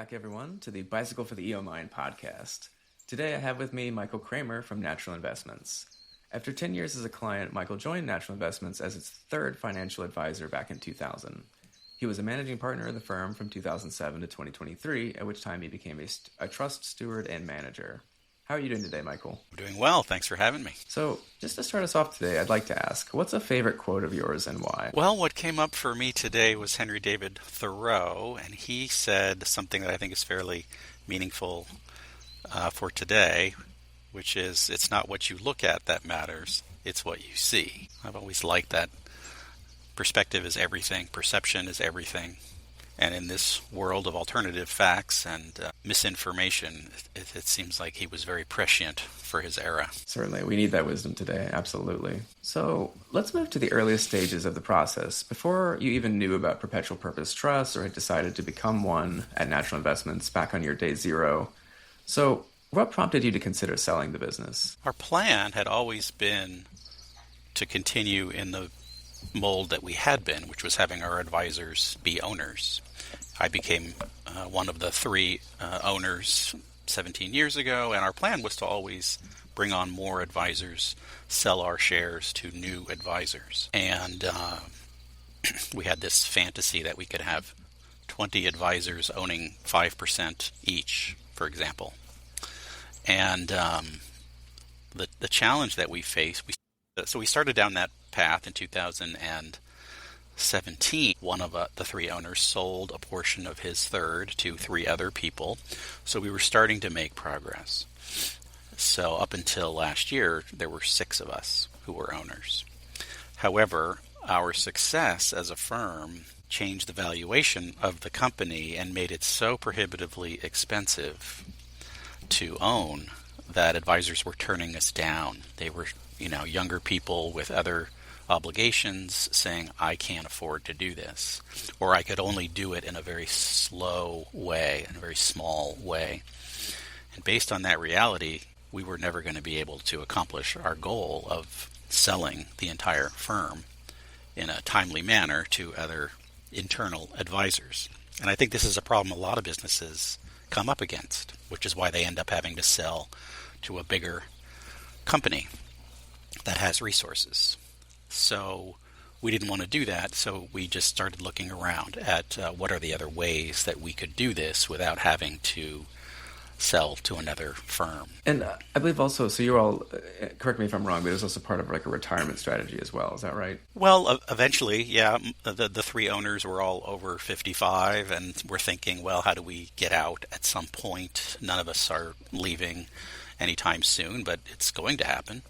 back, everyone, to the Bicycle for the EO Mind podcast. Today I have with me Michael Kramer from Natural Investments. After 10 years as a client, Michael joined Natural Investments as its third financial advisor back in 2000. He was a managing partner of the firm from 2007 to 2023, at which time he became a trust steward and manager. How are you doing today, Michael? I'm doing well. Thanks for having me. So, just to start us off today, I'd like to ask, what's a favorite quote of yours and why? Well, what came up for me today was Henry David Thoreau, and he said something that I think is fairly meaningful for today, which is, it's not what you look at that matters, it's what you see. I've always liked that. Perspective is everything. Perception is everything. And in this world of alternative facts and misinformation, it seems like he was very prescient for his era. Certainly. We need that wisdom today. Absolutely. So let's move to the earliest stages of the process. Before you even knew about Perpetual Purpose Trust or had decided to become one at Natural Investments back on your day zero. So what prompted you to consider selling the business? Our plan had always been to continue in the mold that we had been, which was having our advisors be owners. I became one of the three owners 17 years ago, and our plan was to always bring on more advisors, sell our shares to new advisors. And we had this fantasy that we could have 20 advisors owning 5% each, for example. And the challenge that we faced, so we started down that path in 2017. One of the three owners sold a portion of his third to three other people, so we were starting to make progress. So up until last year, there were 6 of us who were owners. However, our success as a firm changed the valuation of the company and made it so prohibitively expensive to own that advisors were turning us down. They were, younger people with other obligations saying, I can't afford to do this, or I could only do it in a very slow way, in a very small way. And based on that reality, we were never going to be able to accomplish our goal of selling the entire firm in a timely manner to other internal advisors. And I think this is a problem a lot of businesses come up against, which is why they end up having to sell to a bigger company that has resources. So we didn't want to do that, so we just started looking around at what are the other ways that we could do this without having to sell to another firm. And I believe also, so you're all, correct me if I'm wrong, but it was also part of like a retirement strategy as well, is that right? Well, eventually, yeah, the three owners were all over 55, and we're thinking, well, how do we get out at some point? None of us are leaving anytime soon, but it's going to happen.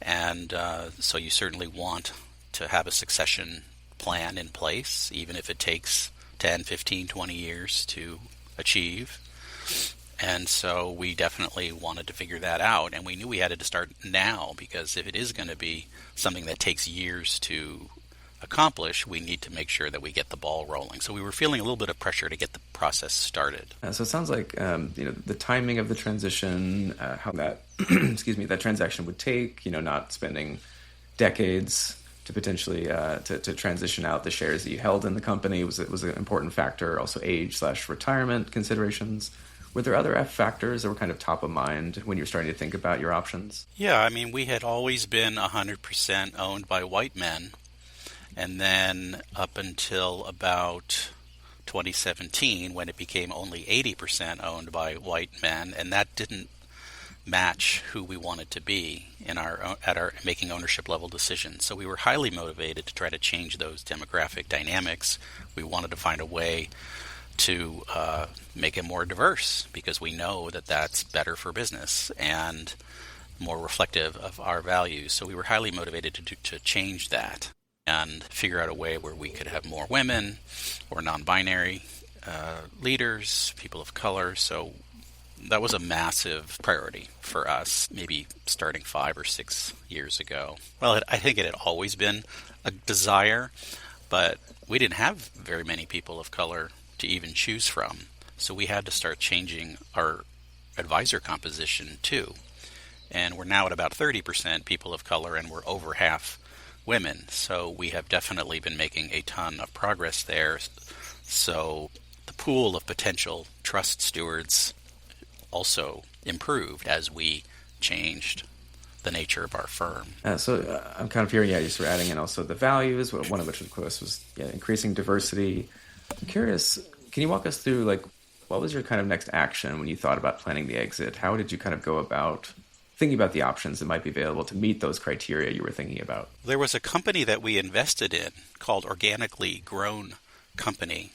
And so you certainly want to have a succession plan in place, even if it takes 10, 15, 20 years to achieve. And so we definitely wanted to figure that out, and we knew we had to start now, because if it is going to be something that takes years to accomplish, we need to make sure that we get the ball rolling. So we were feeling a little bit of pressure to get the process started. So it sounds like the timing of the transition, how that that transaction would take, not spending decades to potentially to transition out the shares that you held in the company was an important factor. Also age/retirement considerations. Were there other factors that were kind of top of mind when you were starting to think about your options? Yeah, we had always been 100% owned by white men. And then up until about 2017, when it became only 80% owned by white men, and that didn't match who we wanted to be at our making ownership level decisions. So we were highly motivated to try to change those demographic dynamics. We wanted to find a way to make it more diverse, because we know that that's better for business and more reflective of our values. So we were highly motivated to change that and figure out a way where we could have more women or non-binary leaders, people of color. So that was a massive priority for us, maybe starting 5 or 6 years ago. Well, I think it had always been a desire, but we didn't have very many people of color to even choose from. So we had to start changing our advisor composition too. And we're now at about 30% people of color, and we're over half women. So we have definitely been making a ton of progress there. So the pool of potential trust stewards also improved as we changed the nature of our firm. I'm kind of hearing, you sort of adding in also the values, one of which, of course, was increasing diversity. I'm curious, can you walk us through, what was your kind of next action when you thought about planning the exit? How did you kind of go about thinking about the options that might be available to meet those criteria you were thinking about? There was a company that we invested in called Organically Grown Company,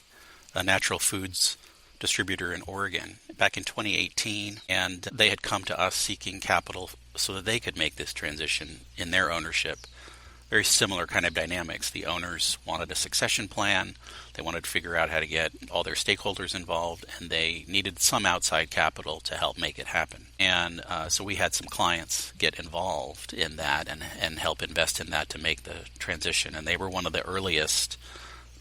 a natural foods distributor in Oregon, back in 2018, and they had come to us seeking capital so that they could make this transition in their ownership. Very similar kind of dynamics. The owners wanted a succession plan. They wanted to figure out how to get all their stakeholders involved, and they needed some outside capital to help make it happen. And so we had some clients get involved in that and help invest in that to make the transition. And they were one of the earliest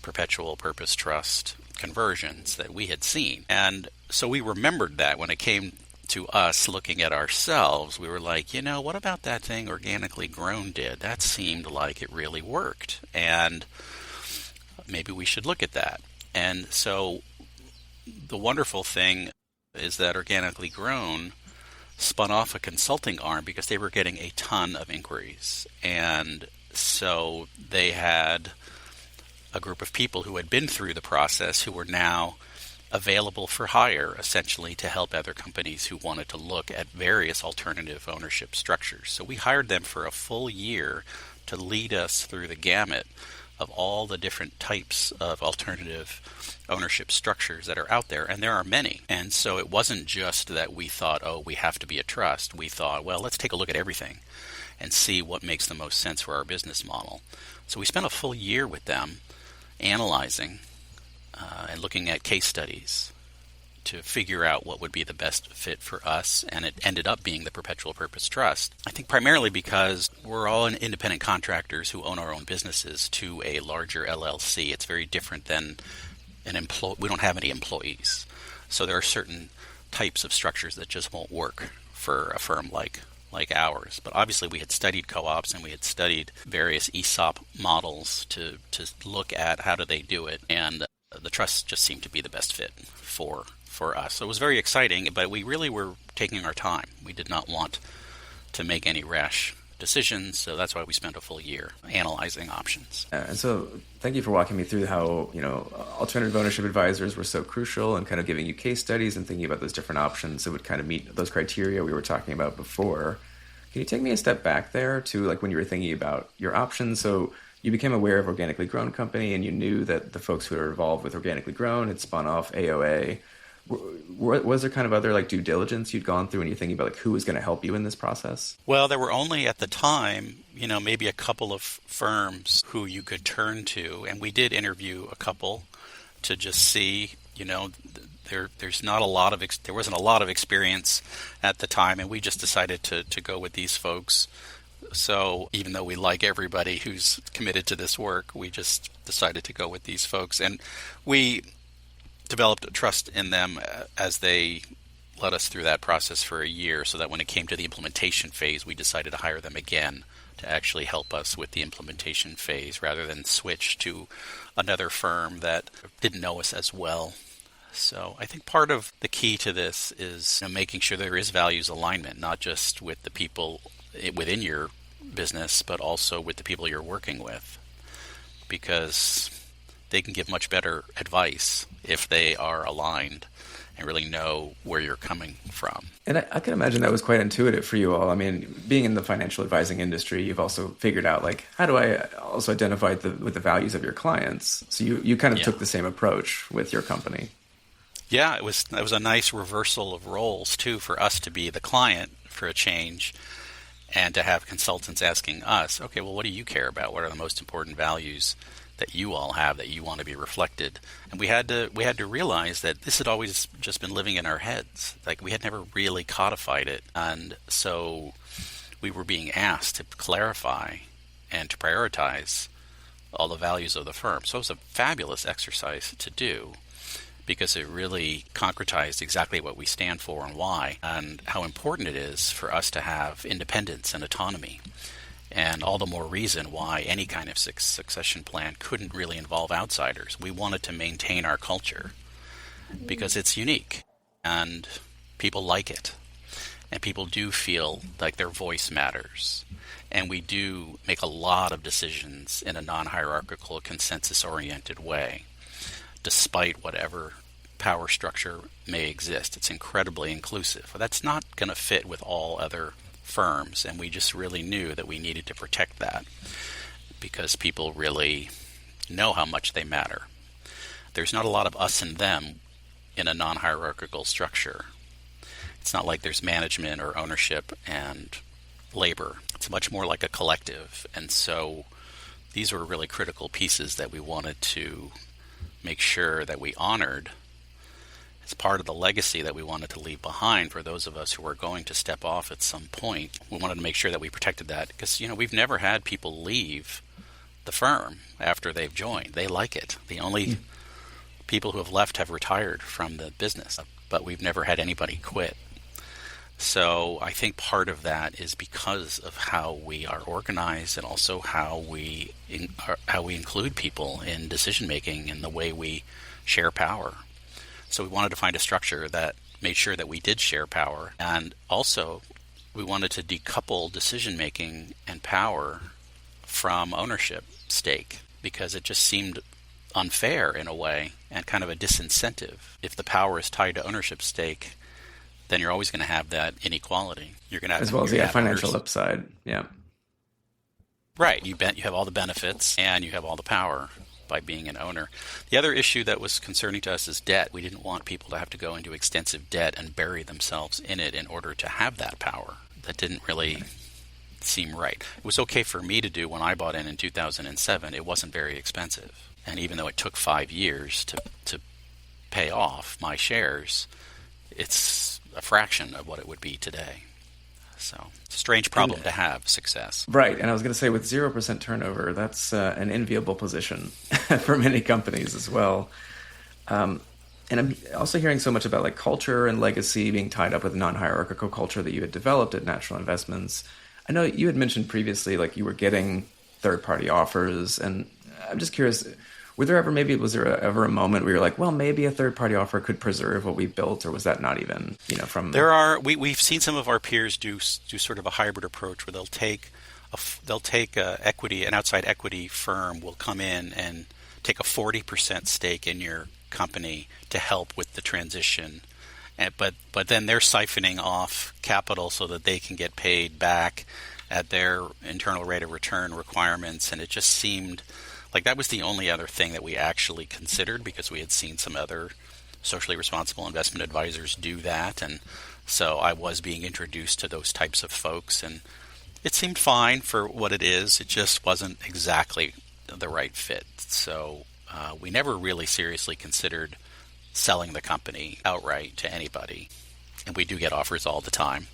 Perpetual Purpose Trust conversions that we had seen. And so we remembered that when it came to us looking at ourselves, we were like, what about that thing Organically Grown did? That seemed like it really worked, and maybe we should look at that. And so the wonderful thing is that Organically Grown spun off a consulting arm because they were getting a ton of inquiries. And so they had a group of people who had been through the process who were now available for hire, essentially, to help other companies who wanted to look at various alternative ownership structures. So we hired them for a full year to lead us through the gamut of all the different types of alternative ownership structures that are out there, and there are many. And so it wasn't just that we thought, we have to be a trust. We thought, well, let's take a look at everything and see what makes the most sense for our business model. So we spent a full year with them analyzing and looking at case studies to figure out what would be the best fit for us, and it ended up being the Perpetual Purpose Trust. I think primarily because we're all independent contractors who own our own businesses to a larger LLC. It's very different than we don't have any employees. So there are certain types of structures that just won't work for a firm like ours. But obviously we had studied co-ops and we had studied various ESOP models to look at how do they do it, and the trust just seemed to be the best fit for us. So it was very exciting, but we really were taking our time. We did not want to make any rash decisions, so that's why we spent a full year analyzing options. And so thank you for walking me through how, alternative ownership advisors were so crucial and kind of giving you case studies and thinking about those different options that would kind of meet those criteria we were talking about before. Can you take me a step back there to when you were thinking about your options? So you became aware of Organically Grown Company, and you knew that the folks who were involved with Organically Grown had spun off AOA. Was there kind of other due diligence you'd gone through when you're thinking about who was going to help you in this process? Well, there were only at the time, maybe a couple of firms who you could turn to, and we did interview a couple to just see, there wasn't a lot of experience at the time, and we just decided to go with these folks. So even though we like everybody who's committed to this work, we just decided to go with these folks. And we developed a trust in them as they led us through that process for a year, so that when it came to the implementation phase, we decided to hire them again to actually help us with the implementation phase rather than switch to another firm that didn't know us as well. So I think part of the key to this is making sure there is values alignment, not just with the people within your business, but also with the people you're working with, because they can give much better advice if they are aligned and really know where you're coming from. And I can imagine that was quite intuitive for you all. I mean, being in the financial advising industry, you've also figured out how do I also identify with the values of your clients? So you kind of took the same approach with your company. Yeah, it was a nice reversal of roles too, for us to be the client for a change, and to have consultants asking us, okay, well, what do you care about? What are the most important values that you all have that you want to be reflected? And we had to realize that this had always just been living in our heads. We had never really codified it. And so we were being asked to clarify and to prioritize all the values of the firm. So it was a fabulous exercise to do, because it really concretized exactly what we stand for and why, and how important it is for us to have independence and autonomy. And all the more reason why any kind of succession plan couldn't really involve outsiders. We wanted to maintain our culture because it's unique and people like it. And people do feel like their voice matters. And we do make a lot of decisions in a non-hierarchical, consensus-oriented way, despite whatever power structure may exist. It's incredibly inclusive. Well, that's not going to fit with all other firms, and we just really knew that we needed to protect that because people really know how much they matter. There's not a lot of us and them in a non-hierarchical structure. It's not like there's management or ownership and labor. It's much more like a collective. And so these were really critical pieces that we wanted to make sure that we honored as part of the legacy that we wanted to leave behind for those of us who were going to step off at some point. We wanted to make sure that we protected that because, we've never had people leave the firm after they've joined. They like it. The only people who have left have retired from the business, but we've never had anybody quit. So I think part of that is because of how we are organized and also how we include people in decision making and the way we share power. So we wanted to find a structure that made sure that we did share power, and also we wanted to decouple decision making and power from ownership stake because it just seemed unfair in a way and kind of a disincentive. If the power is tied to ownership stake, then you're always going to have that inequality. You're going to have, as well as financial upside. Yeah. Right. You have all the benefits and you have all the power by being an owner. The other issue that was concerning to us is debt. We didn't want people to have to go into extensive debt and bury themselves in it in order to have that power. That didn't really seem right. It was okay for me to do when I bought in 2007. It wasn't very expensive. And even though it took 5 years to pay off my shares, it's a fraction of what it would be today. So it's a strange problem to have, success. Right. And I was going to say, with 0% turnover, that's an enviable position for many companies as well. And I'm also hearing so much about like culture and legacy being tied up with the non-hierarchical culture that you had developed at Natural Investments. I know you had mentioned previously, like you were getting third-party offers, and I'm just curious, was there ever a moment where you're like, well, maybe a third-party offer could preserve what we built, or was that not even, from... We've seen some of our peers do sort of a hybrid approach where they'll take an outside equity firm will come in and take a 40% stake in your company to help with the transition. But then they're siphoning off capital so that they can get paid back at their internal rate of return requirements, and it just seemed like that was the only other thing that we actually considered because we had seen some other socially responsible investment advisors do that. And so I was being introduced to those types of folks, and it seemed fine for what it is. It just wasn't exactly the right fit. So we never really seriously considered selling the company outright to anybody. And we do get offers all the time.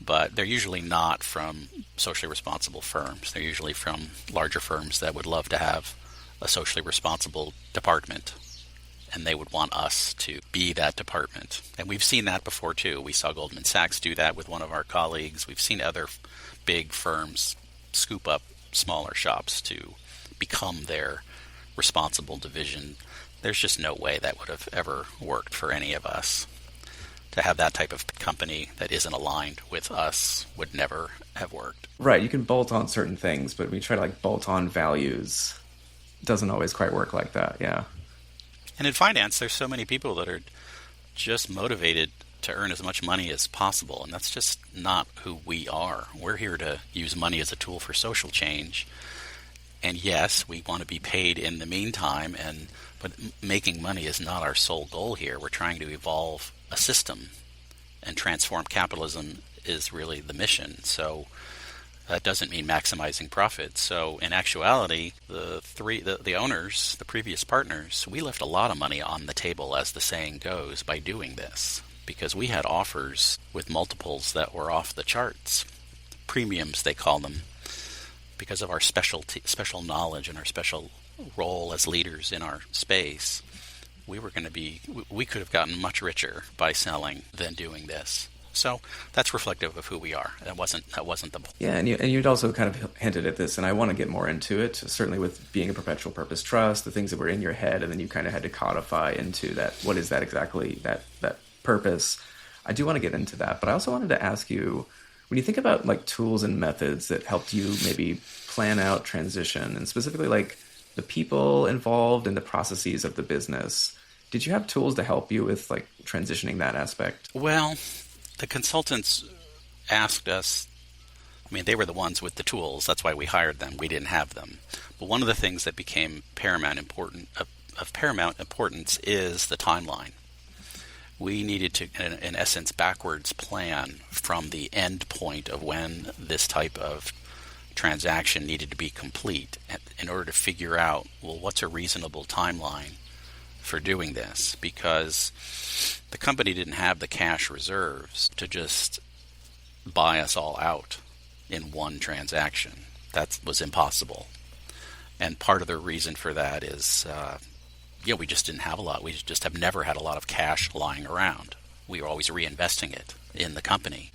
But they're usually not from socially responsible firms. They're usually from larger firms that would love to have a socially responsible department, and they would want us to be that department. And we've seen that before, too. We saw Goldman Sachs do that with one of our colleagues. We've seen other big firms scoop up smaller shops to become their responsible division. There's just no way that would have ever worked for any of us. To have that type of company that isn't aligned with us would never have worked. Right. You can bolt on certain things, but we try to bolt on values. It doesn't always quite work like that. Yeah. And in finance, there's so many people that are just motivated to earn as much money as possible. And that's just not who we are. We're here to use money as a tool for social change. And yes, we want to be paid in the meantime, but making money is not our sole goal here. We're trying to evolve a system, and transform capitalism is really the mission. So that doesn't mean maximizing profit. So in actuality, the owners, the previous partners, we left a lot of money on the table, as the saying goes, by doing this, because we had offers with multiples that were off the charts, premiums they call them, because of our special knowledge and our special role as leaders in our space. We could have gotten much richer by selling than doing this. So that's reflective of who we are. That wasn't the Yeah, and you'd also kind of hinted at this, and I want to get more into it. Certainly, with being a perpetual purpose trust, the things that were in your head, and then you kind of had to codify into that. What is that exactly? That purpose. I do want to get into that, but I also wanted to ask you, when you think about like tools and methods that helped you maybe plan out transition, and specifically like the people involved in the processes of the business, did you have tools to help you with like transitioning that aspect? Well, the consultants asked us, I mean, they were the ones with the tools. That's why we hired them. We didn't have them. But one of the things that became of paramount importance is the timeline. We needed to, in essence, backwards plan from the end point of when this type of transaction needed to be complete in order to figure out, well, what's a reasonable timeline for doing this, because the company didn't have the cash reserves to just buy us all out in one transaction. That was impossible. And part of the reason for that is, we just didn't have a lot. We just have never had a lot of cash lying around. We were always reinvesting it in the company.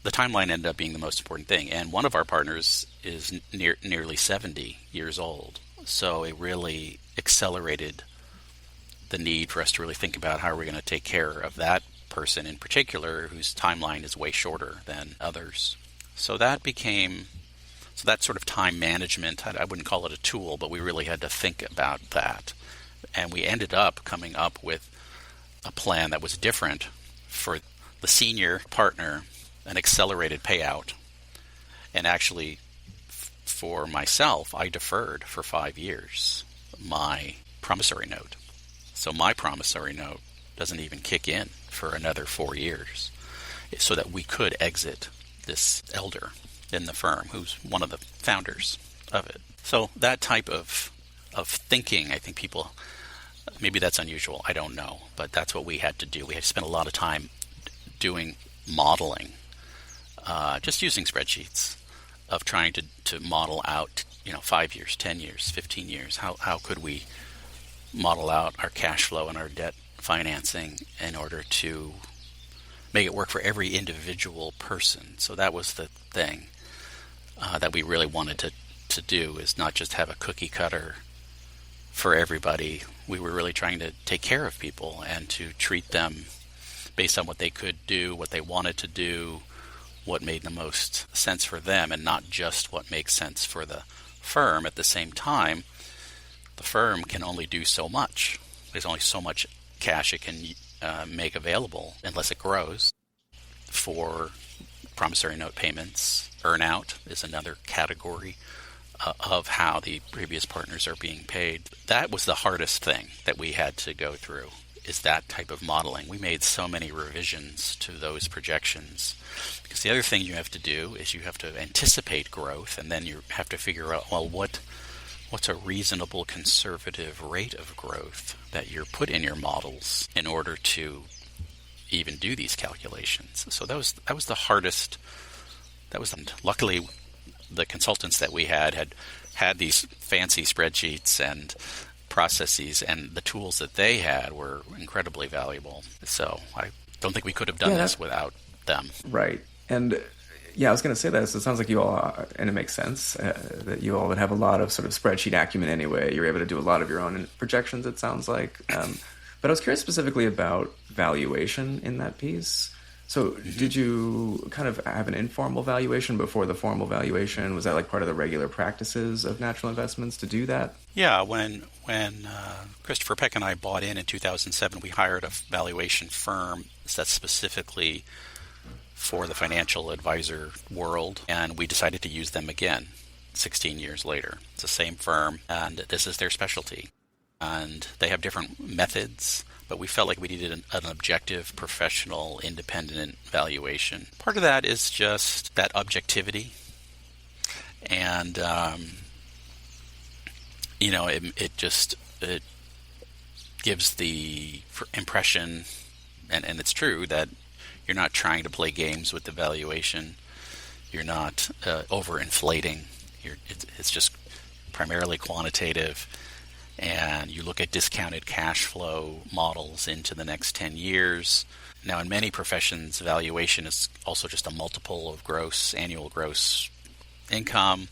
The timeline ended up being the most important thing. And one of our partners is nearly 70 years old. So it really accelerated the need for us to really think about how are we going to take care of that person in particular whose timeline is way shorter than others. So that sort of time management, I wouldn't call it a tool, but we really had to think about that. And we ended up coming up with a plan that was different for the senior partner, an accelerated payout. And actually, for myself, I deferred for 5 years my promissory note. So my promissory note doesn't even kick in for another 4 years, so that we could exit this elder in the firm who's one of the founders of it. So that type of thinking, I think people, maybe that's unusual, I don't know, but that's what we had to do. We had to spend a lot of time doing modeling, just using spreadsheets of trying to model out, 5 years, 10 years, 15 years. How could we model out our cash flow and our debt financing in order to make it work for every individual person? So that was the thing that we really wanted to do, is not just have a cookie cutter for everybody. We were really trying to take care of people and to treat them based on what they could do, what they wanted to do, what made the most sense for them, and not just what makes sense for the firm. At the same time, the firm can only do so much. There's only so much cash it can make available unless it grows. For promissory note payments, earnout is another category of how the previous partners are being paid. That was the hardest thing that we had to go through, is that type of modeling. We made so many revisions to those projections, because the other thing you have to do is you have to anticipate growth, and then you have to figure out, well, what's a reasonable conservative rate of growth that you're put in your models in order to even do these calculations. So that was the hardest. Luckily, the consultants that we had these fancy spreadsheets and processes, and the tools that they had were incredibly valuable. So I don't think we could have done this without them. Right. And I was going to say that. So it sounds like you all, and it makes sense, that you all would have a lot of sort of spreadsheet acumen anyway. You're able to do a lot of your own projections, it sounds like. But I was curious specifically about valuation in that piece. So did you kind of have an informal valuation before the formal valuation? Was that like part of the regular practices of natural investments to do that? Yeah, when Christopher Peck and I bought in 2007, we hired a valuation firm that's specifically for the financial advisor world, and we decided to use them again 16 years later. It's the same firm, and this is their specialty. And they have different methods, but we felt like we needed an objective, professional, independent valuation. Part of that is just that objectivity, and it gives the impression, and it's true, that you're not trying to play games with the valuation. You're not overinflating. It's just primarily quantitative. And you look at discounted cash flow models into the next 10 years. Now, in many professions, valuation is also just a multiple of annual gross income.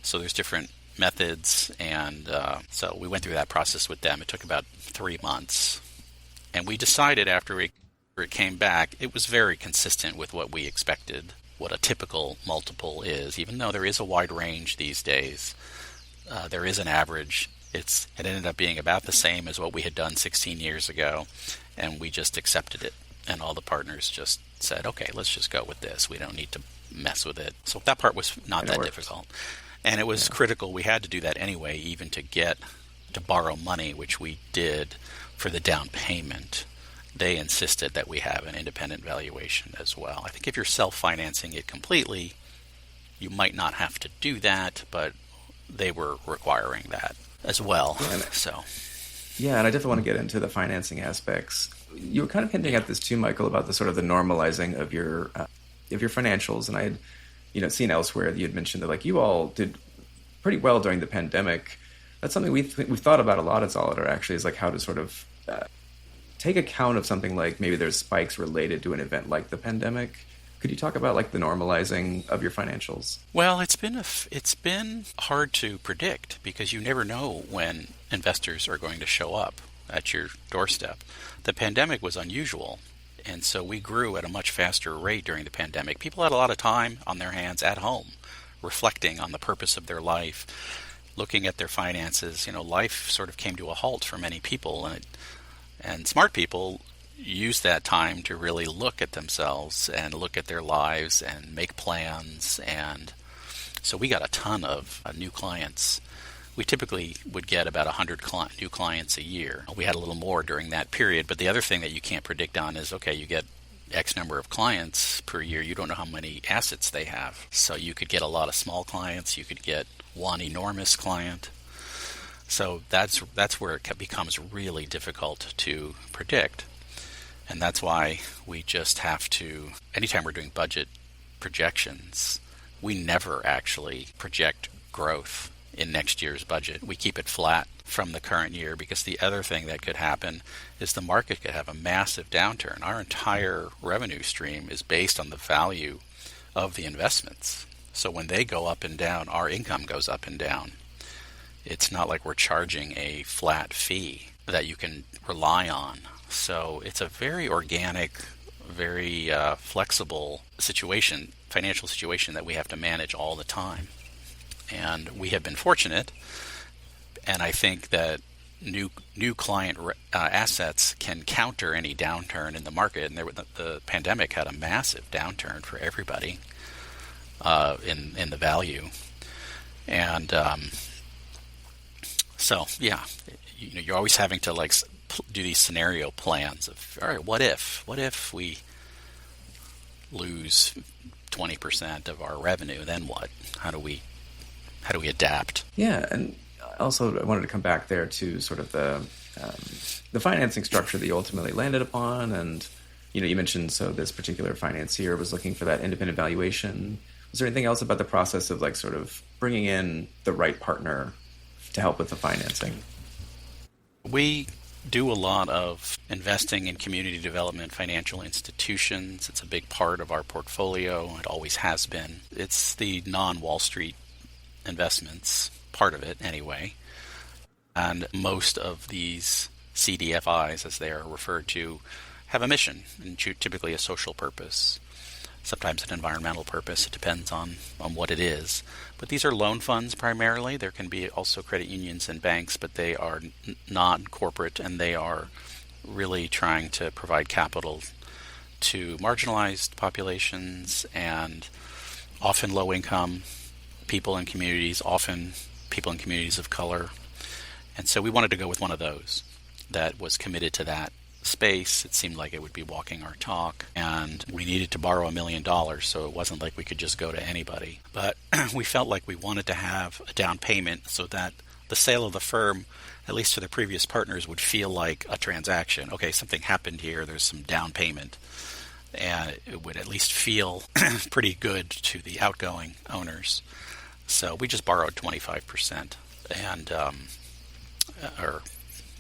So there's different methods, and so we went through that process with them. It took about 3 months, and we decided after it came back, it was very consistent with what we expected, what a typical multiple is, even though there is a wide range these days. There is an average. It ended up being about the same as what we had done 16 years ago, and we just accepted it. And all the partners just said, okay, let's just go with this. We don't need to mess with it. So that part was not that difficult. And it was critical. We had to do that anyway, even to borrow money, which we did for the down payment. They insisted that we have an independent valuation as well. I think if you're self-financing it completely, you might not have to do that, but they were requiring that as well. Yeah, and I definitely want to get into the financing aspects. You were kind of hinting at this too, Michael, about the sort of the normalizing of your financials, and I had seen elsewhere that you had mentioned that like you all did pretty well during the pandemic. That's something we've thought about a lot at Solidar, actually, is like how to sort of take account of something like maybe there's spikes related to an event like the pandemic. Could you talk about like the normalizing of your financials? Well, it's been hard to predict because you never know when investors are going to show up at your doorstep. The pandemic was unusual, and so we grew at a much faster rate during the pandemic. People had a lot of time on their hands at home, reflecting on the purpose of their life, looking at their finances. Life sort of came to a halt for many people, and smart people use that time to really look at themselves and look at their lives and make plans. And so we got a ton of new clients. We typically would get about 100 new clients a year. We had a little more during that period, but the other thing that you can't predict on is, okay, you get X number of clients per year. You don't know how many assets they have. So you could get a lot of small clients. You could get one enormous client. So that's where it becomes really difficult to predict. And that's why we just have to, anytime we're doing budget projections, we never actually project growth in next year's budget. We keep it flat from the current year because the other thing that could happen is the market could have a massive downturn. Our entire revenue stream is based on the value of the investments. So when they go up and down, our income goes up and down. It's not like we're charging a flat fee that you can rely on. So it's a very organic, very flexible financial situation that we have to manage all the time. And we have been fortunate, and I think that new client assets can counter any downturn in the market. And the pandemic had a massive downturn for everybody in the value. And so, yeah, you're always having to do these scenario plans of, all right, what if we lose 20% of our revenue? Then what? How do we adapt? Yeah, and also I wanted to come back there to sort of the financing structure that you ultimately landed upon. And you mentioned this particular financier was looking for that independent valuation. Was there anything else about the process of sort of bringing in the right partner to help with the financing? We do a lot of investing in community development financial institutions. It's a big part of our portfolio. It always has been. It's the non-Wall Street investments, part of it anyway. And most of these CDFIs, as they are referred to, have a mission, and typically a social purpose. Sometimes an environmental purpose. It depends on what it is. But these are loan funds primarily. There can be also credit unions and banks, but they are non-corporate, and they are really trying to provide capital to marginalized populations and often low-income people in communities, often people in communities of color. And so we wanted to go with one of those that was committed to that space. It seemed like it would be walking our talk, and we needed to borrow $1 million, so it wasn't like we could just go to anybody. But we felt like we wanted to have a down payment so that the sale of the firm, at least to the previous partners, would feel like a transaction. Okay, something happened here, there's some down payment, and it would at least feel pretty good to the outgoing owners. So we just borrowed 25%, and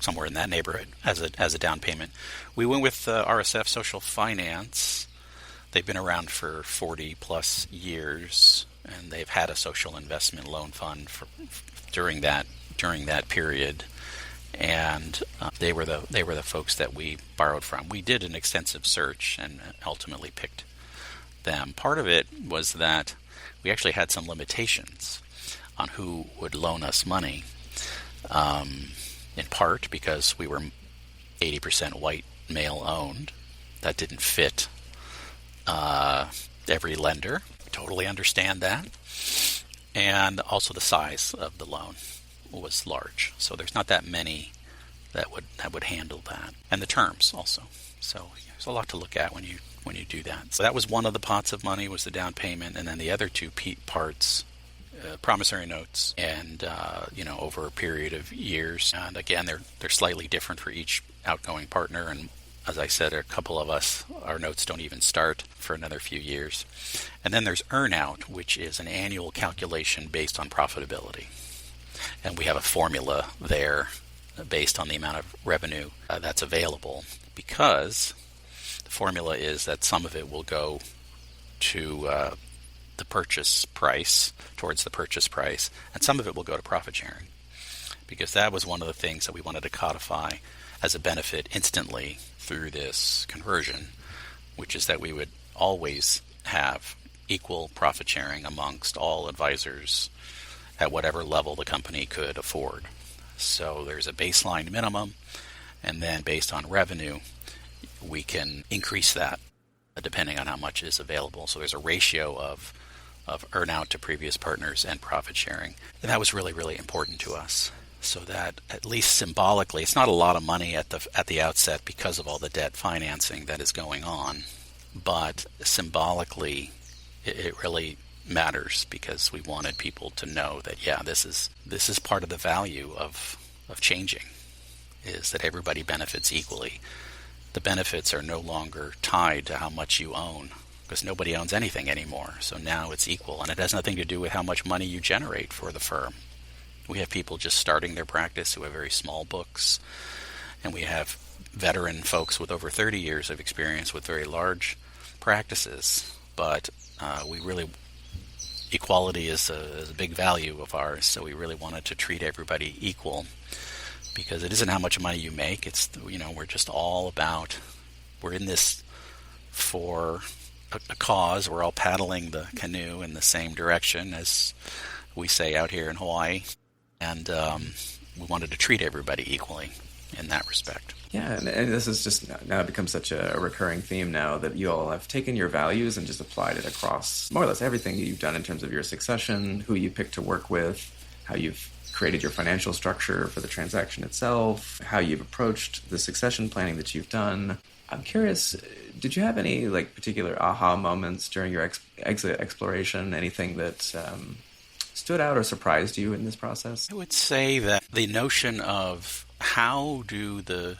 somewhere in that neighborhood as a down payment. We went with RSF Social Finance. They've been around for 40 plus years, and they've had a social investment loan fund during that period. And they were the folks that we borrowed from. We did an extensive search and ultimately picked them. Part of it was that we actually had some limitations on who would loan us money, in part because we were 80% white male owned. That didn't fit every lender. Totally understand that. And also the size of the loan was large, so there's not that many that would handle that, and the terms also. So there's a lot to look at when you do that. So that was one of the pots of money, was the down payment, and then the other two parts, promissory notes, and over a period of years. And again, they're slightly different for each outgoing partner, and as I said, a couple of us, our notes don't even start for another few years. And then there's earnout, which is an annual calculation based on profitability. And we have a formula there based on the amount of revenue that's available, because the formula is that some of it will go to the purchase price, towards the purchase price, and some of it will go to profit sharing, because that was one of the things that we wanted to codify as a benefit instantly through this conversion, which is that we would always have equal profit sharing amongst all advisors at whatever level the company could afford. So there's a baseline minimum, and then based on revenue, we can increase that depending on how much is available. So there's a ratio of earn-out to previous partners and profit sharing. And that was really, really important to us, so that at least symbolically, it's not a lot of money at the outset because of all the debt financing that is going on, but symbolically it really matters, because we wanted people to know that, yeah, this is part of the value of changing, is that everybody benefits equally. The benefits are no longer tied to how much you own, because nobody owns anything anymore. So now it's equal, and it has nothing to do with how much money you generate for the firm. We have people just starting their practice who have very small books, and we have veteran folks with over 30 years of experience with very large practices. But equality is a big value of ours, so we really wanted to treat everybody equal, because it isn't how much money you make. It's, we're just all about, we're in this for a cause. We're all paddling the canoe in the same direction, as we say out here in Hawaii, and we wanted to treat everybody equally in that respect. Yeah, and this has just now become such a recurring theme now, that you all have taken your values and just applied it across more or less everything you've done in terms of your succession, who you pick to work with, how you've created your financial structure for the transaction itself, how you've approached the succession planning that you've done. I'm curious, did you have any particular aha moments during your exit exploration, anything that stood out or surprised you in this process? I would say that the notion of how do the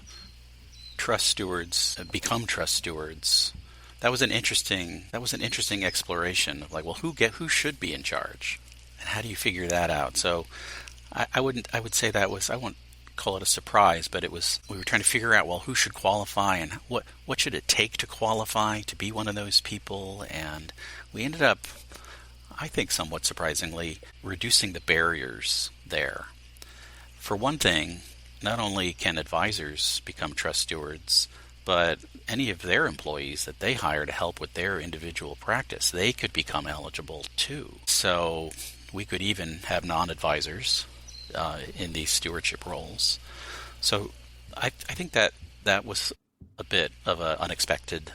trust stewards become trust stewards, that was an interesting exploration of who should be in charge, and how do you figure that out? So I would say that was, I won't call it a surprise, but we were trying to figure out, who should qualify, and what should it take to qualify to be one of those people. And we ended up, I think somewhat surprisingly, reducing the barriers there. For one thing, not only can advisors become trust stewards, but any of their employees that they hire to help with their individual practice, they could become eligible too. So we could even have non-advisors in these stewardship roles. So I think that was a bit of an unexpected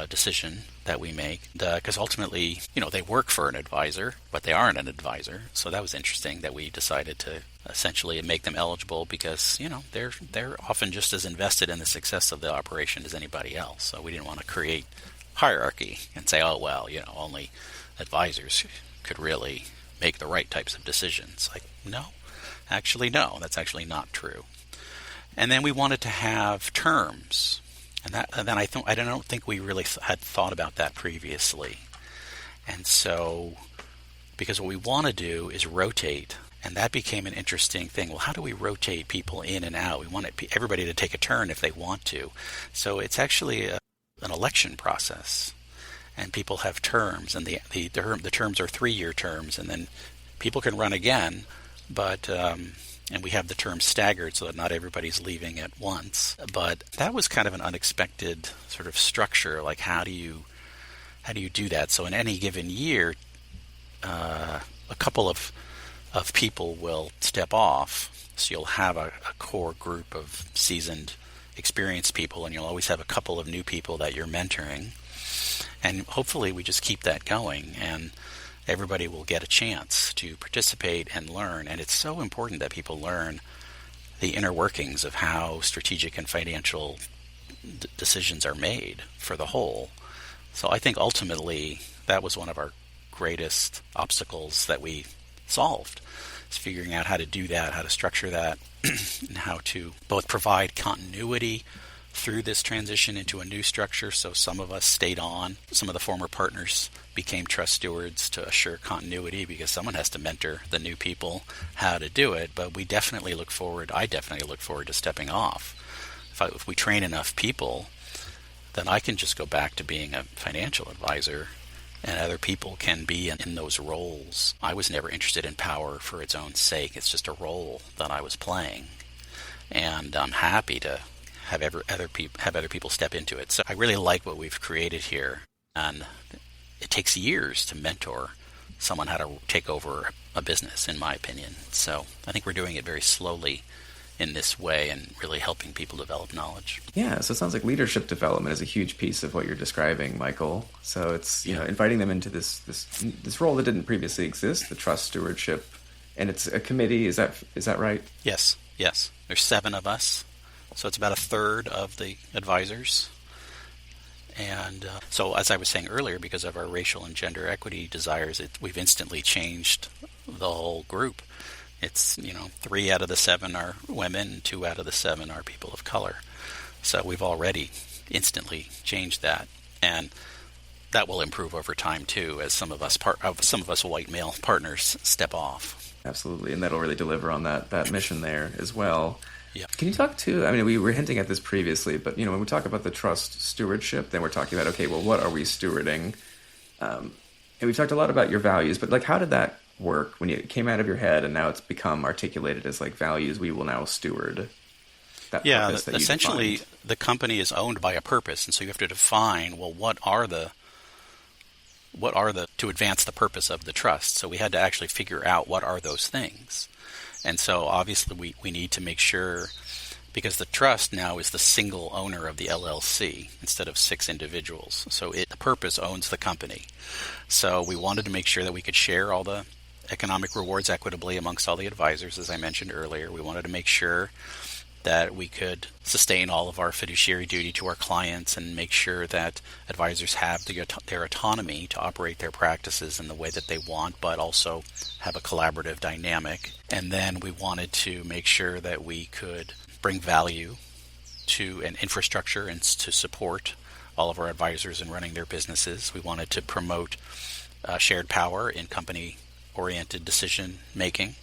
decision that we make, because ultimately, they work for an advisor, but they aren't an advisor. So that was interesting that we decided to essentially make them eligible, because they're often just as invested in the success of the operation as anybody else. So we didn't want to create hierarchy and say, only advisors could really make the right types of decisions. No, that's actually not true. And then we wanted to have terms. And then I don't think we really had thought about that previously. And so, because what we want to do is rotate And that became an interesting thing. Well, how do we rotate people in and out? We want everybody to take a turn if they want to. So it's actually an election process. And people have terms, and the terms are 3-year terms, and then people can run again, but and we have the terms staggered so that not everybody's leaving at once. But that was kind of an unexpected sort of structure. Like, how do you do that? So in any given year, a couple of people will step off. So you'll have a core group of seasoned, experienced people, and you'll always have a couple of new people that you're mentoring. And hopefully we just keep that going, and everybody will get a chance to participate and learn. And it's so important that people learn the inner workings of how strategic and financial decisions are made for the whole. So I think ultimately that was one of our greatest obstacles that we solved, is figuring out how to do that, how to structure that, and how to both provide continuity through this transition into a new structure. So some of us stayed on. Some of the former partners became trust stewards to assure continuity, because someone has to mentor the new people how to do it. But I definitely look forward to stepping off. If we train enough people, then I can just go back to being a financial advisor, and other people can be in those roles. I was never interested in power for its own sake. It's just a role that I was playing, and I'm happy to have other people step into it. So I really like what we've created here, and it takes years to mentor someone how to take over a business, in my opinion. So I think we're doing it very slowly in this way and really helping people develop knowledge. Yeah, so it sounds like leadership development is a huge piece of what you're describing, Michael. So it's inviting them into this role that didn't previously exist, the trust stewardship, and it's a committee. Is that right? Yes. There's 7 of us. So it's about a third of the advisors. And so as I was saying earlier, because of our racial and gender equity desires, we've instantly changed the whole group. It's, 3 out of the 7 are women, and 2 out of the 7 are people of color. So we've already instantly changed that. And that will improve over time too, as some of us white male partners step off. Absolutely. And that'll really deliver on that mission there as well. Yeah. Can you talk to, we were hinting at this previously, but, when we talk about the trust stewardship, then we're talking about, okay, well, what are we stewarding? And we've talked a lot about your values, but how did that work when it came out of your head and now it's become articulated as values we will now steward? Essentially the company is owned by a purpose, and so you have to define, well, what are the to advance the purpose of the trust. So we had to actually figure out what are those things. And so obviously we need to make sure, because the trust now is the single owner of the LLC instead of 6 individuals. So the purpose owns the company. So we wanted to make sure that we could share all the economic rewards equitably amongst all the advisors, as I mentioned earlier. We wanted to make sure that we could sustain all of our fiduciary duty to our clients and make sure that advisors have their autonomy to operate their practices in the way that they want, but also have a collaborative dynamic. And then we wanted to make sure that we could bring value to an infrastructure and to support all of our advisors in running their businesses. We wanted to promote shared power in company-oriented decision making,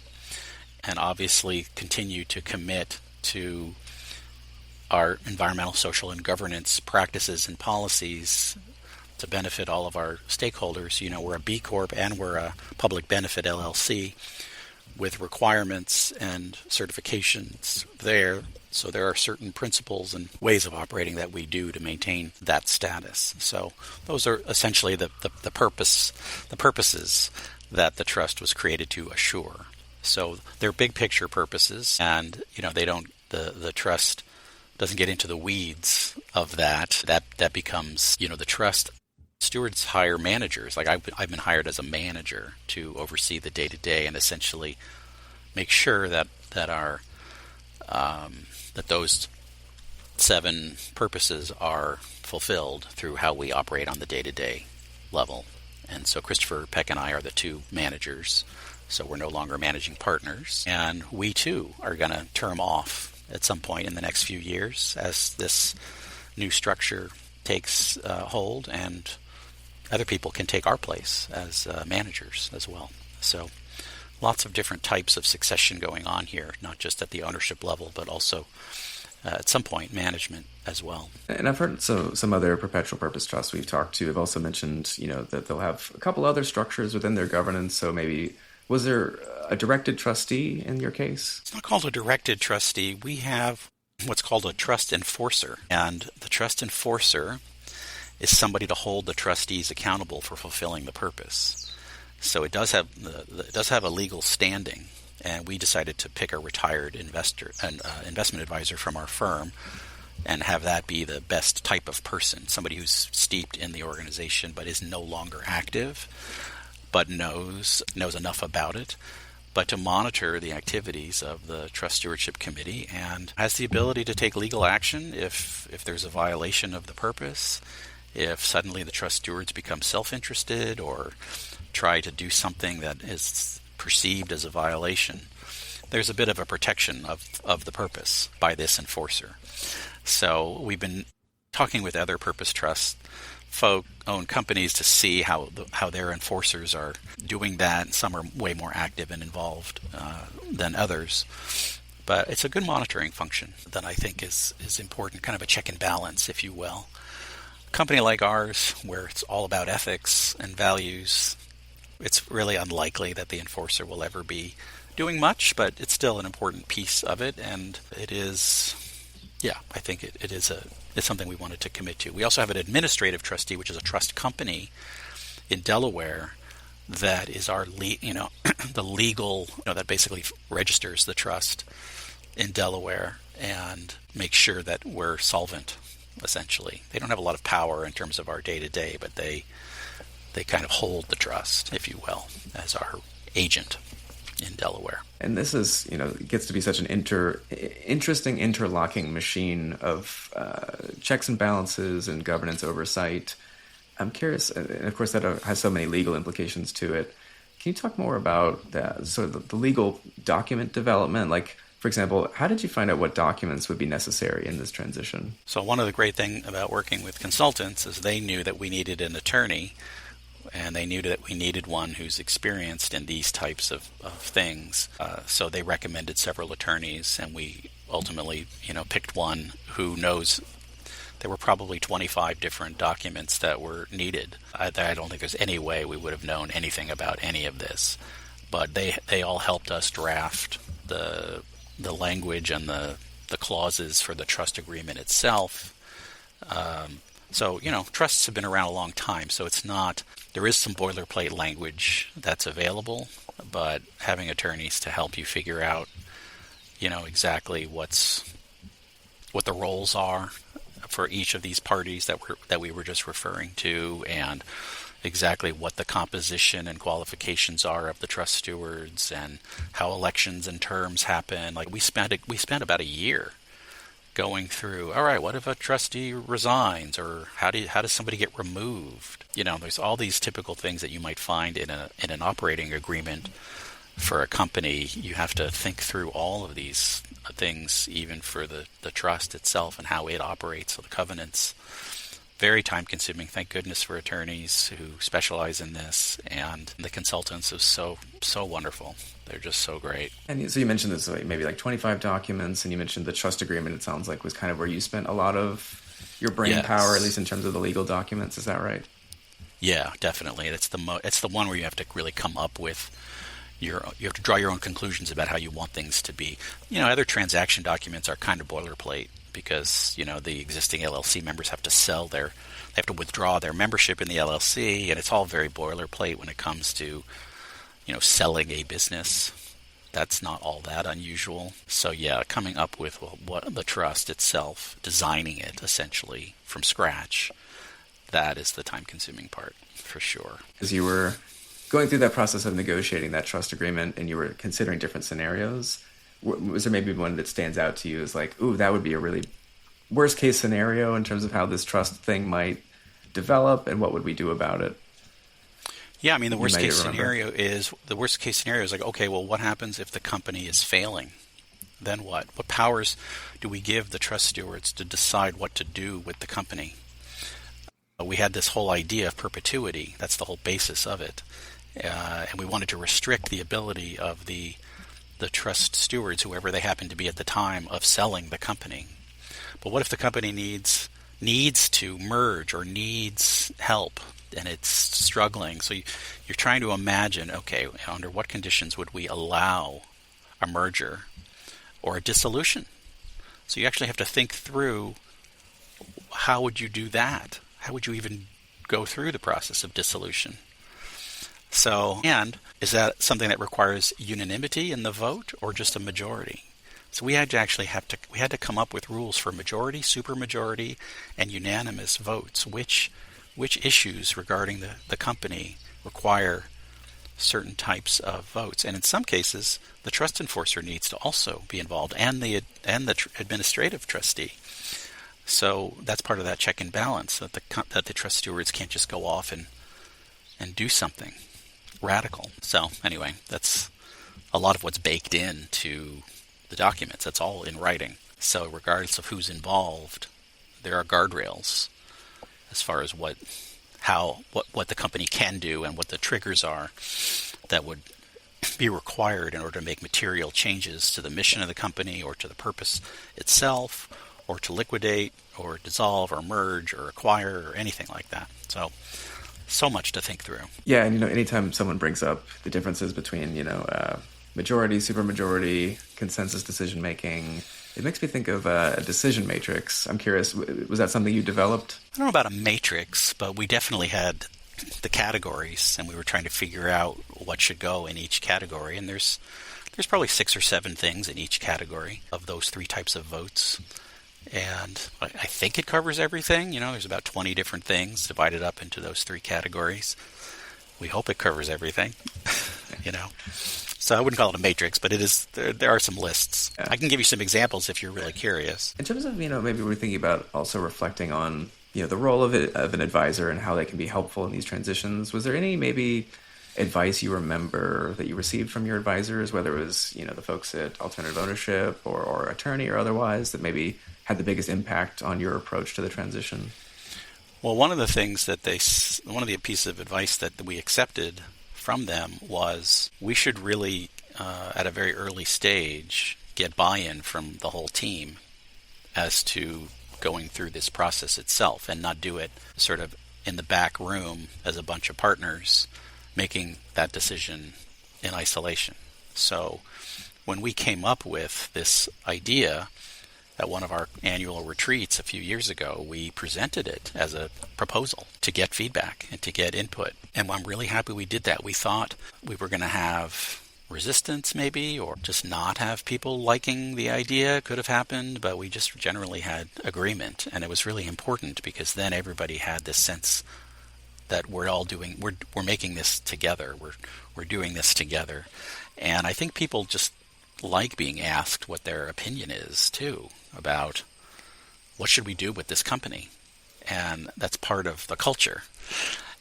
and obviously continue to commit to our environmental, social, and governance practices and policies to benefit all of our stakeholders. We're a B Corp and we're a public benefit LLC with requirements and certifications there. So there are certain principles and ways of operating that we do to maintain that status. So those are essentially the purposes that the trust was created to assure. So they're big picture purposes, and the trust doesn't get into the weeds of that. That becomes, the trust stewards hire managers. Like I've been hired as a manager to oversee the day-to-day and essentially make sure that those 7 purposes are fulfilled through how we operate on the day-to-day level. And so Christopher Peck and I are the 2 managers. So we're no longer managing partners. And we too are going to term off at some point in the next few years as this new structure takes hold, and other people can take our place as managers as well. So lots of different types of succession going on here, not just at the ownership level, but also at some point management as well. And I've heard some other perpetual purpose trusts we've talked to have also mentioned, that they'll have a couple other structures within their governance. So maybe, was there a directed trustee in your case? It's not called a directed trustee. We have what's called a trust enforcer. And the trust enforcer is somebody to hold the trustees accountable for fulfilling the purpose. So it does have a legal standing. And we decided to pick a retired investment advisor from our firm and have that be the best type of person, somebody who's steeped in the organization but is no longer active, but knows enough about it, but to monitor the activities of the Trust Stewardship Committee and has the ability to take legal action if there's a violation of the purpose, if suddenly the trust stewards become self-interested or try to do something that is perceived as a violation. There's a bit of a protection of the purpose by this enforcer. So we've been talking with other purpose trust folk-owned companies to see how their enforcers are doing that. Some are way more active and involved than others. But it's a good monitoring function that I think is important, kind of a check and balance, if you will. A company like ours, where it's all about ethics and values, it's really unlikely that the enforcer will ever be doing much, but it's still an important piece of it, and it is, I think it's something we wanted to commit to. We also have an administrative trustee, which is a trust company in Delaware that is our the legal, that basically registers the trust in Delaware and makes sure that we're solvent, essentially. They don't have a lot of power in terms of our day-to-day, but they kind of hold the trust, if you will, as our agent in Delaware. And this is, it gets to be such an interesting interlocking machine of checks and balances and governance oversight. I'm curious, and of course that has so many legal implications to it. Can you talk more about the legal document development? Like, for example, how did you find out what documents would be necessary in this transition? So one of the great things about working with consultants is they knew that we needed an attorney, and they knew that we needed one who's experienced in these types of things. So they recommended several attorneys, and we ultimately, picked one who knows. There were probably 25 different documents that were needed. I don't think there's any way we would have known anything about any of this. But they all helped us draft the language and the clauses for the trust agreement itself. So, trusts have been around a long time, so it's not, there is some boilerplate language that's available, but having attorneys to help you figure out, exactly what the roles are for each of these parties that we were just referring to, and exactly what the composition and qualifications are of the trust stewards and how elections and terms happen. Like we spent about a year going through, all right, what if a trustee resigns, or how does somebody get removed? There's all these typical things that you might find in an operating agreement for a company. You have to think through all of these things, even for the trust itself and how it operates, so the covenants. Very time-consuming. Thank goodness for attorneys who specialize in this, and the consultants are so wonderful. They're just so great. And so you mentioned this, maybe 25 documents, and you mentioned the trust agreement, it sounds like, was kind of where you spent a lot of your brain power, at least in terms of the legal documents. Is that right? Yeah, definitely. It's the one where you have to really come up with you have to draw your own conclusions about how you want things to be. Other transaction documents are kind of boilerplate because, the existing LLC members have to they have to withdraw their membership in the LLC, and it's all very boilerplate when it comes to, selling a business. That's not all that unusual. So coming up with what the trust itself, designing it essentially from scratch, that is the time-consuming part for sure. As you were going through that process of negotiating that trust agreement and you were considering different scenarios, was there maybe one that stands out to you as like, ooh, that would be a really worst case scenario in terms of how this trust thing might develop, and what would we do about it? Yeah, the worst case scenario is like, okay, well, what happens if the company is failing? Then what? What powers do we give the trust stewards to decide what to do with the company? We had this whole idea of perpetuity. That's the whole basis of it. and we wanted to restrict the ability of the trust stewards, whoever they happen to be at the time, of selling the company. But what if the company needs to merge or needs help and it's struggling? So you're trying to imagine, okay, under what conditions would we allow a merger or a dissolution? So you actually have to think through, how would you do that? How would you even go through the process of dissolution? So, and is that something that requires unanimity in the vote or just a majority? So we had to come up with rules for majority, supermajority, and unanimous votes. Which issues regarding the company require certain types of votes? And in some cases, the trust enforcer needs to also be involved, and the administrative trustee. So that's part of that check and balance, that the trust stewards can't just go off and do something radical. So anyway, that's a lot of what's baked into the documents. That's all in writing. So regardless of who's involved, there are guardrails as far as what the company can do and what the triggers are that would be required in order to make material changes to the mission of the company or to the purpose itself, or to liquidate or dissolve or merge or acquire or anything like that. So much to think through. Yeah, and anytime someone brings up the differences between majority, supermajority, consensus decision making, it makes me think of a decision matrix. I'm curious, was that something you developed? I don't know about a matrix, but we definitely had the categories, and we were trying to figure out what should go in each category. And there's probably 6 or 7 things in each category of those 3 types of votes. And I think it covers everything. There's about 20 different things divided up into those 3 categories. We hope it covers everything, So I wouldn't call it a matrix, but it is. There are some lists. Yeah. I can give you some examples if you're really curious. In terms of, maybe we're thinking about also reflecting on, the role of an advisor and how they can be helpful in these transitions. Was there any maybe advice you remember that you received from your advisors, whether it was, the folks at Alternative Ownership or attorney or otherwise, that maybe had the biggest impact on your approach to the transition? Well, one of the pieces of advice that we accepted from them was we should really, at a very early stage, get buy-in from the whole team as to going through this process itself, and not do it sort of in the back room as a bunch of partners making that decision in isolation. So when we came up with this idea at one of our annual retreats a few years ago, we presented it as a proposal to get feedback and to get input. And I'm really happy we did that. We thought we were going to have resistance maybe, or just not have people liking the idea. Could have happened, but we just generally had agreement. And it was really important, because then everybody had this sense that we're making this together. We're doing this together. And I think people just like being asked what their opinion is too, about what should we do with this company. And that's part of the culture.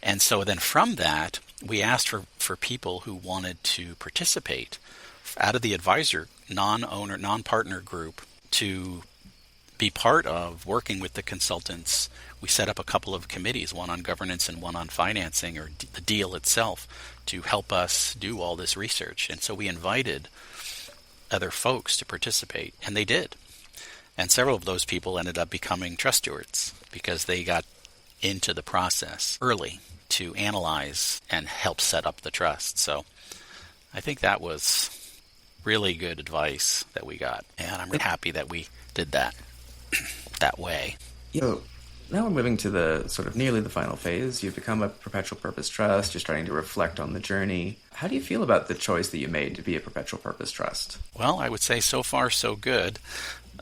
And so then from that, we asked for people who wanted to participate out of the advisor, non-owner, non-partner group to be part of working with the consultants. We set up a couple of committees, one on governance and one on financing, or the deal itself, to help us do all this research. And so we invited other folks to participate, and they did. And several of those people ended up becoming trust stewards because they got into the process early to analyze and help set up the trust. So I think that was really good advice that we got, and I'm really happy that we did that that way. Now we're moving to the sort of nearly the final phase. You've become a Perpetual Purpose Trust. You're starting to reflect on the journey. How do you feel about the choice that you made to be a Perpetual Purpose Trust? Well, I would say so far so good.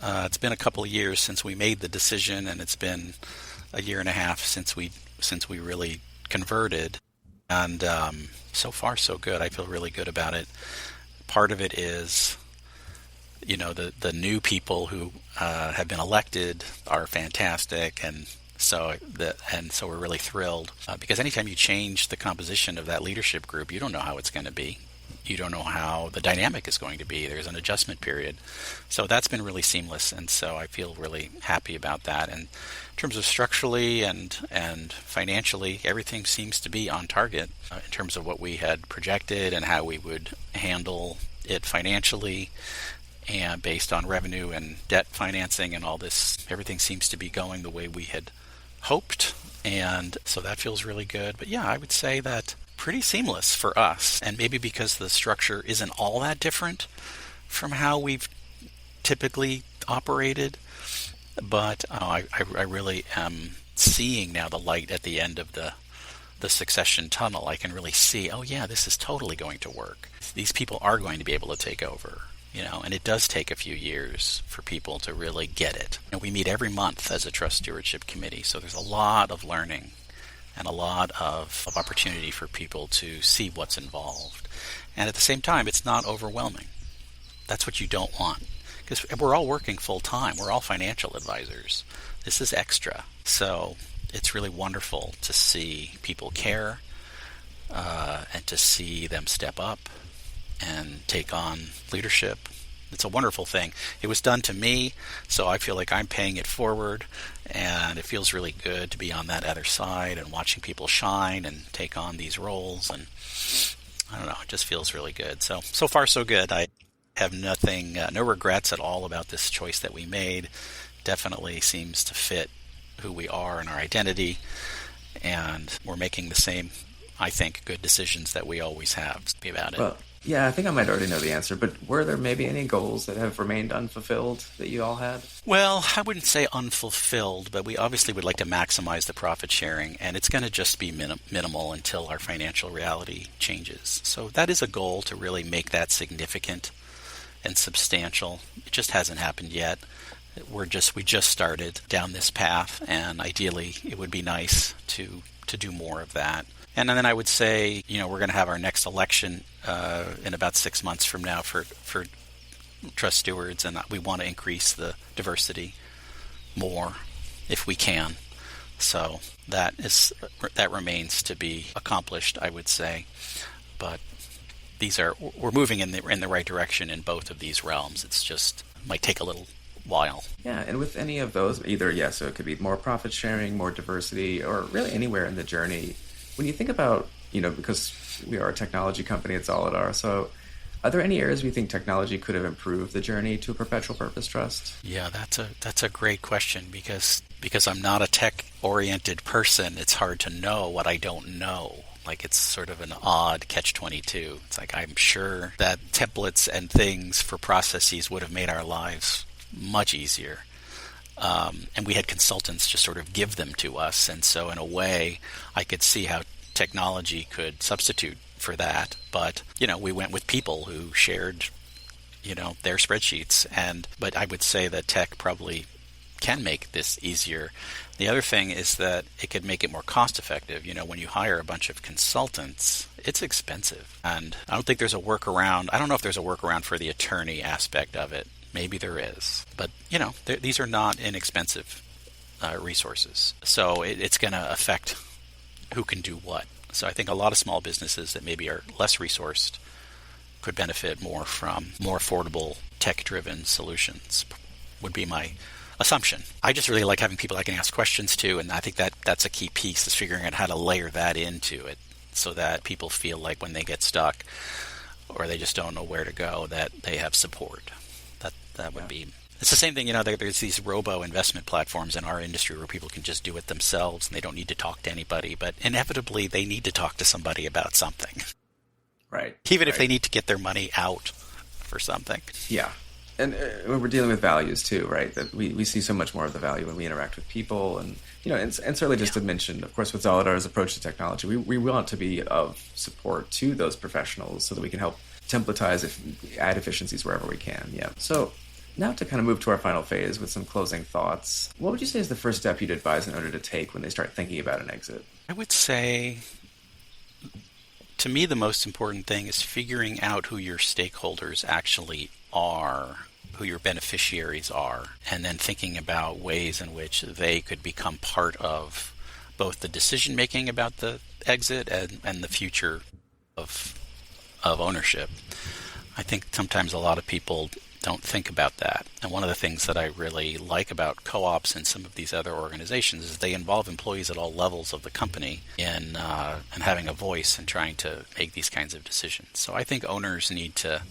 It's been a couple of years since we made the decision, and it's been a year and a half since we really converted. And so far so good. I feel really good about it. Part of it is, the new people who have been elected are fantastic, and so we're really thrilled because anytime you change the composition of that leadership group, you don't know how it's going to be. You don't know how the dynamic is going to be. There's an adjustment period. So that's been really seamless, and so I feel really happy about that. And in terms of structurally and financially, everything seems to be on target in terms of what we had projected and how we would handle it financially. And based on revenue and debt financing and all this, everything seems to be going the way we had hoped. And so that feels really good. But yeah, I would say that pretty seamless for us. And maybe because the structure isn't all that different from how we've typically operated. But I really am seeing now the light at the end of the succession tunnel. I can really see, oh yeah, this is totally going to work. These people are going to be able to take over. And it does take a few years for people to really get it. And we meet every month as a Trust Stewardship Committee, so there's a lot of learning and a lot of opportunity for people to see what's involved. And at the same time, it's not overwhelming. That's what you don't want, because we're all working full time. We're all financial advisors. This is extra. So it's really wonderful to see people care and to see them step up and take on leadership. It's a wonderful thing. It was done to me, so I feel like I'm paying it forward, and it feels really good to be on that other side and watching people shine and take on these roles. And I don't know, it just feels really good. So far so good. I have no regrets at all about this choice that we made. Definitely seems to fit who we are and our identity, and we're making the same, I think, good decisions that we always have about it. Well, yeah, I think I might already know the answer, but were there maybe any goals that have remained unfulfilled that you all had? Well, I wouldn't say unfulfilled, but we obviously would like to maximize the profit sharing, and it's going to just be minimal until our financial reality changes. So that is a goal, to really make that significant and substantial. It just hasn't happened yet. We just started down this path, and ideally it would be nice to do more of that. And then I would say, we're going to have our next election in about 6 months from now for trust stewards, and we want to increase the diversity more if we can. So that remains to be accomplished, I would say. But we're moving in the right direction in both of these realms. It's just might take a little while. Yeah, and with any of those, so it could be more profit sharing, more diversity, or really anywhere in the journey. When you think about, because we are a technology company, it's all at RSO, are there any areas we think technology could have improved the journey to a perpetual purpose trust? Yeah, that's a great question, because I'm not a tech-oriented person, it's hard to know what I don't know. Like, it's sort of an odd catch-22. It's like, I'm sure that templates and things for processes would have made our lives much easier. And we had consultants just sort of give them to us. And so in a way, I could see how technology could substitute for that. But, we went with people who shared, their spreadsheets. But I would say that tech probably can make this easier. The other thing is that it could make it more cost effective. When you hire a bunch of consultants, it's expensive. And I don't think there's a workaround. I don't know if there's a workaround for the attorney aspect of it. Maybe there is. But, these are not inexpensive resources. So it's going to affect who can do what. So I think a lot of small businesses that maybe are less resourced could benefit more from more affordable, tech-driven solutions, would be my assumption. I just really like having people I can ask questions to, and I think that's a key piece, is figuring out how to layer that into it so that people feel like when they get stuck or they just don't know where to go, that they have support. That would be... It's the same thing, there's these robo-investment platforms in our industry where people can just do it themselves and they don't need to talk to anybody, but inevitably they need to talk to somebody about something. Right. Even if they need to get their money out for something. Yeah. And when we're dealing with values too, right? That we see so much more of the value when we interact with people, and and certainly just to mention, of course, with Zoladar's approach to technology, we want to be of support to those professionals so that we can help templatize, add efficiencies wherever we can. Yeah. So now to kind of move to our final phase with some closing thoughts, what would you say is the first step you'd advise an owner to take when they start thinking about an exit? I would say, to me, the most important thing is figuring out who your stakeholders actually are, who your beneficiaries are, and then thinking about ways in which they could become part of both the decision-making about the exit and the future of of ownership. I think sometimes a lot of people don't think about that. And one of the things that I really like about co-ops and some of these other organizations is they involve employees at all levels of the company in having a voice and trying to make these kinds of decisions. So I think owners need to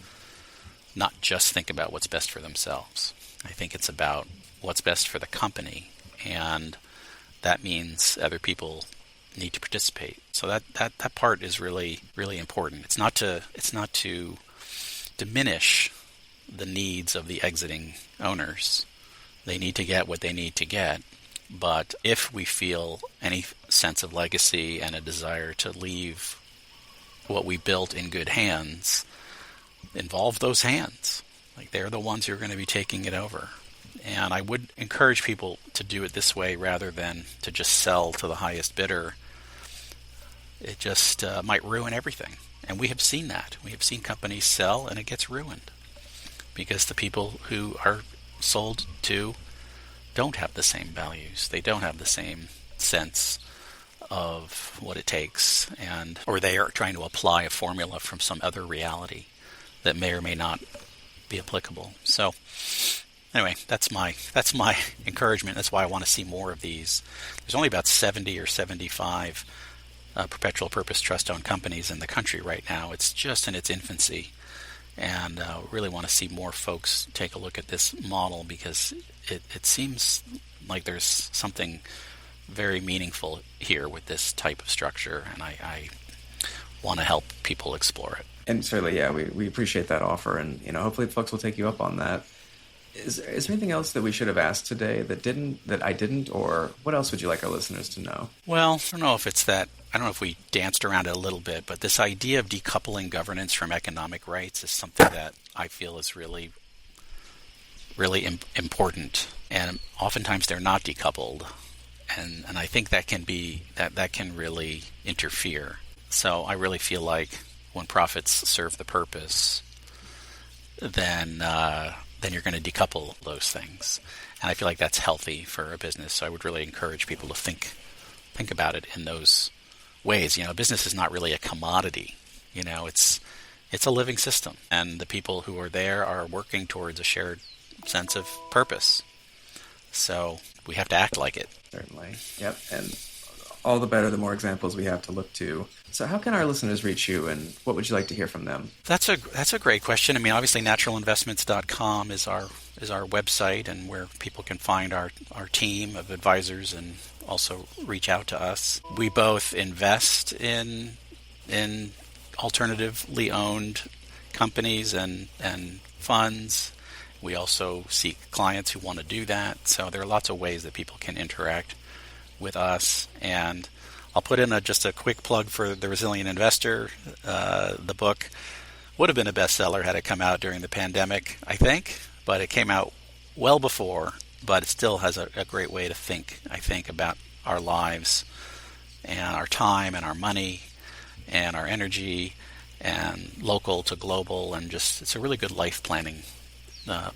not just think about what's best for themselves. I think it's about what's best for the company, and that means other people need to participate. So that part is really, really important. It's not to diminish the needs of the exiting owners. They need to get what they need to get. But if we feel any sense of legacy and a desire to leave what we built in good hands, involve those hands. Like, they're the ones who are going to be taking it over. And I would encourage people to do it this way rather than to just sell to the highest bidder. It just might ruin everything. And we have seen that. We have seen companies sell and it gets ruined because the people who are sold to don't have the same values. They don't have the same sense of what it takes, or they are trying to apply a formula from some other reality that may or may not be applicable. So anyway, that's my encouragement. That's why I want to see more of these. There's only about 70 or 75 Perpetual Purpose Trust-owned companies in the country right now. It's just in its infancy, and really want to see more folks take a look at this model because it seems like there's something very meaningful here with this type of structure, and I want to help people explore it. And certainly, yeah, we appreciate that offer, and hopefully folks will take you up on that. Is there anything else that we should have asked today that I didn't, or what else would you like our listeners to know? Well, I don't know if it's that. I don't know if we danced around it a little bit, but this idea of decoupling governance from economic rights is something that I feel is really, really important. And oftentimes they're not decoupled, and I think that can really interfere. So I really feel like when profits serve the purpose, then you're going to decouple those things. And I feel like that's healthy for a business. So I would really encourage people to think about it in those ways. Business is not really a commodity. It's a living system. And the people who are there are working towards a shared sense of purpose. So we have to act like it. Certainly. Yep. And all the better, the more examples we have to look to. So how can our listeners reach you, and what would you like to hear from them? That's a great question. I mean, obviously naturalinvestments.com is our website, and where people can find our team of advisors and also reach out to us. We both invest in alternatively owned companies and funds. We also seek clients who want to do that. So there are lots of ways that people can interact with us. And I'll put in just a quick plug for The Resilient Investor. The book would have been a bestseller had it come out during the pandemic, I think, but it came out well before. But it still has a great way to think, I think, about our lives and our time and our money and our energy and local to global, and just it's a really good life planning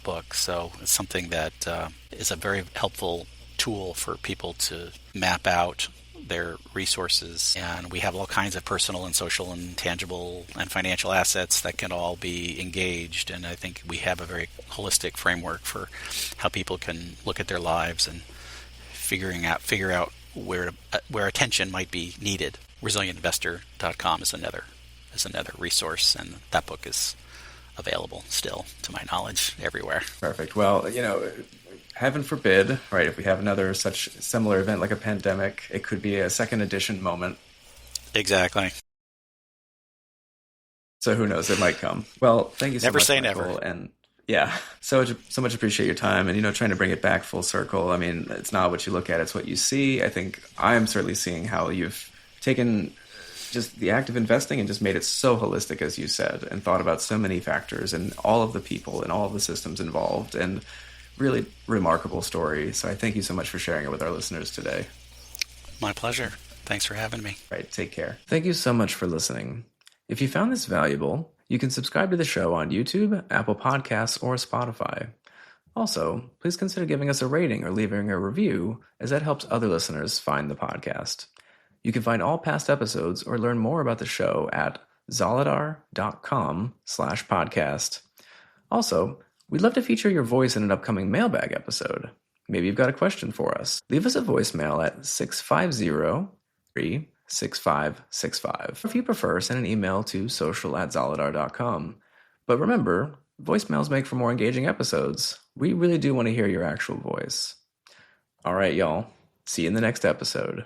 book. So it's something that is a very helpful tool for people to map out their resources. And we have all kinds of personal and social and tangible and financial assets that can all be engaged. And I think we have a very holistic framework for how people can look at their lives and figure out where attention might be needed. ResilientInvestor.com is another resource, and that book is available still, to my knowledge, everywhere. Perfect. Well, heaven forbid, right, if we have another such similar event like a pandemic, it could be a second edition moment. Exactly. So who knows, it might come. Well, thank you so never much, say Michael. never. And yeah, so much appreciate your time, and trying to bring it back full circle. I mean, it's not what you look at, it's what you see. I think I am certainly seeing how you've taken just the act of investing and just made it so holistic, as you said, and thought about so many factors and all of the people and all of the systems involved, and really remarkable story. So I thank you so much for sharing it with our listeners today. My pleasure. Thanks for having me. Right, take care. Thank you so much for listening. If you found this valuable, you can subscribe to the show on YouTube, Apple Podcasts, or Spotify. Also, please consider giving us a rating or leaving a review, as that helps other listeners find the podcast. You can find all past episodes or learn more about the show at zolidar.com/podcast. Also, we'd love to feature your voice in an upcoming mailbag episode. Maybe you've got a question for us. Leave us a voicemail at 650-36565. If you prefer, send an email to social@zolidar.com. But remember, voicemails make for more engaging episodes. We really do want to hear your actual voice. All right, y'all. See you in the next episode.